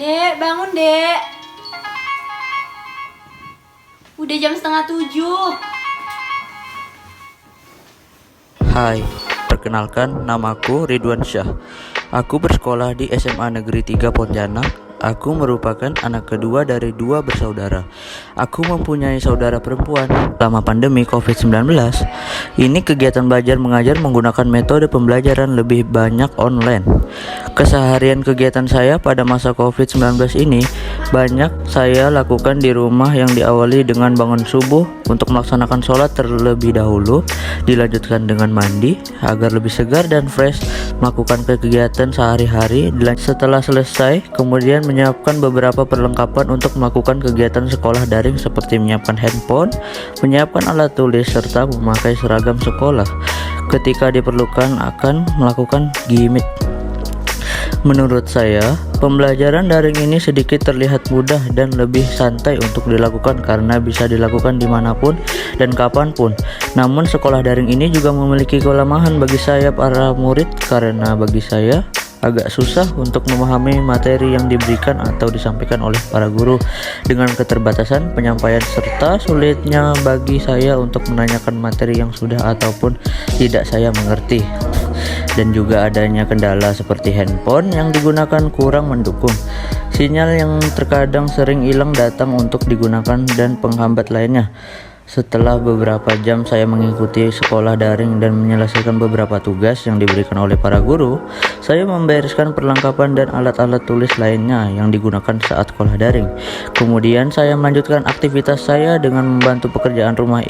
Dek, bangun dek. Udah jam 6:30. Hai, perkenalkan namaku Ridwan Syah. Aku bersekolah di SMA Negeri 3 Pontianak. Aku merupakan anak kedua dari 2 bersaudara. Aku mempunyai saudara perempuan. Selama pandemi COVID-19, ini kegiatan belajar mengajar menggunakan metode pembelajaran lebih banyak online. Keseharian kegiatan saya pada masa COVID-19 ini banyak saya lakukan di rumah, yang diawali dengan bangun subuh untuk melaksanakan sholat terlebih dahulu, dilanjutkan dengan mandi agar lebih segar dan fresh melakukan kegiatan sehari-hari. Setelah selesai, kemudian menyiapkan beberapa perlengkapan untuk melakukan kegiatan sekolah daring seperti menyiapkan handphone, menyiapkan alat tulis, serta memakai seragam sekolah. Ketika diperlukan akan melakukan gimmick. Menurut saya, pembelajaran daring ini sedikit terlihat mudah dan lebih santai untuk dilakukan karena bisa dilakukan dimanapun dan kapanpun. Namun sekolah daring ini juga memiliki kelemahan bagi saya para murid, karena bagi saya agak susah untuk memahami materi yang diberikan atau disampaikan oleh para guru dengan keterbatasan penyampaian, serta sulitnya bagi saya untuk menanyakan materi yang sudah ataupun tidak saya mengerti. Dan juga adanya kendala seperti handphone yang digunakan kurang mendukung, sinyal yang terkadang sering hilang datang untuk digunakan, dan penghambat lainnya. Setelah beberapa jam saya mengikuti sekolah daring dan menyelesaikan beberapa tugas yang diberikan oleh para guru, saya membereskan perlengkapan dan alat-alat tulis lainnya yang digunakan saat sekolah daring. Kemudian saya melanjutkan aktivitas saya dengan membantu pekerjaan rumah.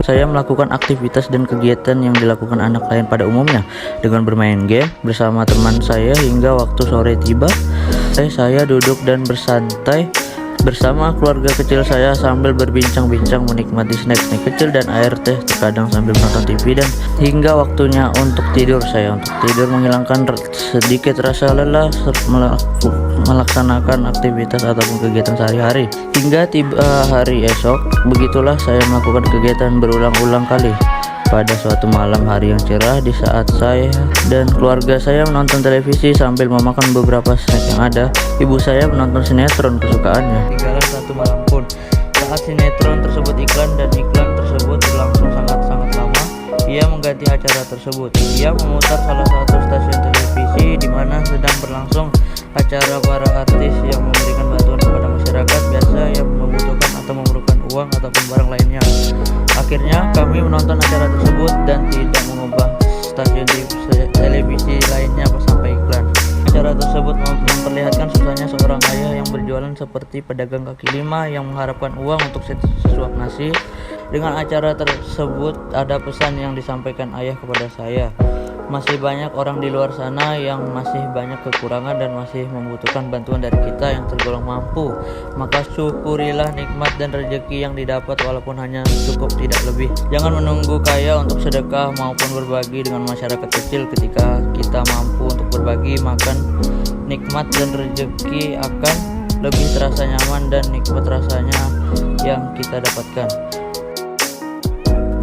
Saya melakukan aktivitas dan kegiatan yang dilakukan anak lain pada umumnya, dengan bermain game bersama teman saya hingga waktu sore tiba. Saya duduk dan bersantai bersama keluarga kecil saya sambil berbincang-bincang, menikmati snack-snack kecil dan air teh, terkadang sambil menonton TV, dan hingga waktunya untuk tidur. Saya untuk tidur menghilangkan sedikit rasa lelah melaksanakan aktivitas ataupun kegiatan sehari-hari. Hingga tiba hari esok, begitulah saya melakukan kegiatan berulang-ulang kali. Pada suatu malam hari yang cerah, di saat saya dan keluarga saya menonton televisi sambil memakan beberapa snack yang ada, ibu saya menonton sinetron kesukaannya. Tinggalan satu malam pun, saat sinetron tersebut iklan, dan iklan tersebut berlangsung sangat-sangat lama, ia mengganti acara tersebut. Ia memutar salah satu stasiun televisi di mana sedang berlangsung acara para artis yang memberikan bantuan kepada masyarakat biasa yang membutuhkan atau memerlukan uang ataupun barang lainnya. Akhirnya kami menonton acara tersebut dan tidak mengubah stasiun televisi lainnya sampai iklan. Acara tersebut memperlihatkan susahnya seorang ayah yang berjualan seperti pedagang kaki lima yang mengharapkan uang untuk sesuap nasi. Dengan acara tersebut ada pesan yang disampaikan ayah kepada saya. Masih banyak orang di luar sana yang masih banyak kekurangan dan masih membutuhkan bantuan dari kita yang tergolong mampu. Maka syukurilah nikmat dan rezeki yang didapat walaupun hanya cukup tidak lebih. Jangan menunggu kaya untuk sedekah maupun berbagi dengan masyarakat kecil. Ketika kita mampu untuk berbagi, maka nikmat dan rezeki akan lebih terasa nyaman dan nikmat rasanya yang kita dapatkan.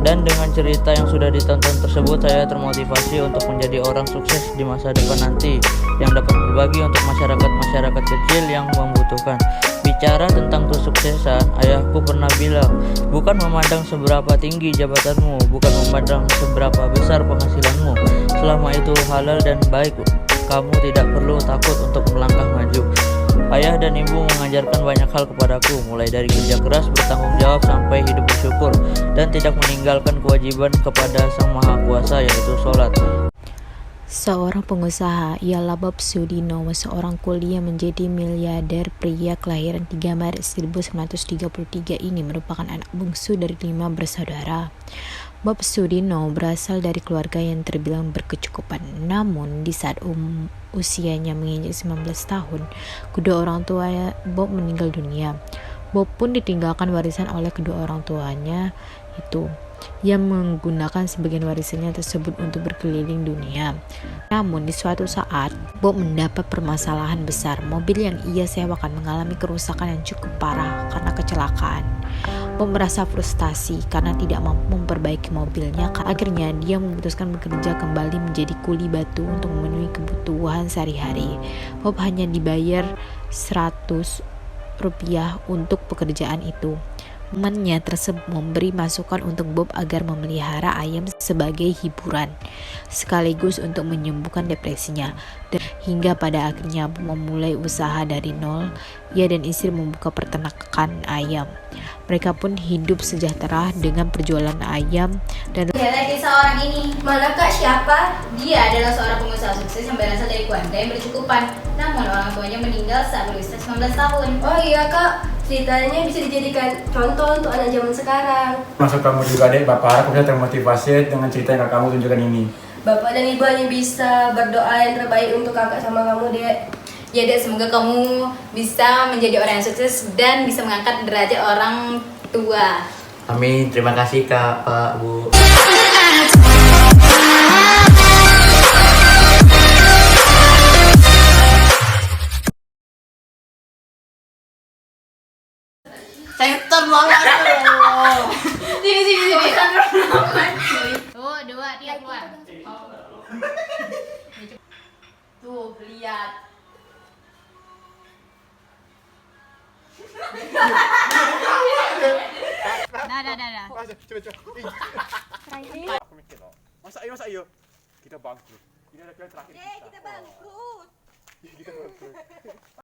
Dan dengan cerita yang sudah ditonton tersebut, saya termotivasi untuk menjadi orang sukses di masa depan nanti, yang dapat berbagi untuk masyarakat kecil yang membutuhkan. Bicara tentang kesuksesan, ayahku pernah bilang, bukan memandang seberapa tinggi jabatanmu, bukan memandang seberapa besar penghasilanmu. Selama itu halal dan baik, kamu tidak perlu takut untuk melangkah maju. Ayah dan ibu mengajarkan banyak hal kepadaku, mulai dari kerja keras, bertanggung jawab, sampai hidup bersyukur, dan tidak meninggalkan kewajiban kepada Sang Maha Kuasa, yaitu sholat. Seorang pengusaha, ialah Bob Sudino, seorang kuli yang menjadi miliarder. Pria kelahiran 3 Maret 1933 ini merupakan anak bungsu dari 5 bersaudara. Bob Sudino berasal dari keluarga yang terbilang berkecukupan. Namun di saat usianya menginjak 19 tahun, kedua orang tua Bob meninggal dunia. Bob pun ditinggalkan warisan oleh kedua orang tuanya itu. Ia menggunakan sebagian warisannya tersebut untuk berkeliling dunia. Namun di suatu saat, Bob mendapat permasalahan besar. Mobil yang ia sewakan mengalami kerusakan yang cukup parah karena kecelakaan. Bob merasa frustasi karena tidak mampu memperbaiki mobilnya. Akhirnya dia memutuskan bekerja kembali menjadi kuli batu untuk memenuhi kebutuhan sehari-hari. Bob hanya dibayar 100 rupiah untuk pekerjaan itu. Temannya tersebut memberi masukan untuk Bob agar memelihara ayam sebagai hiburan, sekaligus untuk menyembuhkan depresinya. Dan hingga pada akhirnya Bob memulai usaha dari nol. Ia dan istri membuka peternakan ayam. Mereka pun hidup sejahtera dengan perjualan ayam dan Lihatlah kisah orang ini. Mana kak, siapa? Dia adalah seorang pengusaha sukses yang berasal dari keluarga yang berkecukupan. Namun orang tuanya meninggal saat berusia 19 tahun. Oh iya kak, ceritanya bisa dijadikan contoh untuk anak zaman sekarang. Masuk kamu juga deh, Bapak harap kamu termotivasi dengan cerita yang kamu tunjukkan ini. Bapak dan ibu hanya bisa berdoa yang terbaik untuk kakak sama kamu, dek. Ya Dek, semoga kamu bisa menjadi orang yang sukses dan bisa mengangkat derajat orang tua. Amin, terima kasih Kak, Pak, Bu. Center banget. Sini. Tuh, 2, 3 keluar. Tuh, lihat. Dah. Aku mikir loh, masa iyo, kita bangkrut. Ini ada pilihan terakhir kita. Kita bangkrut.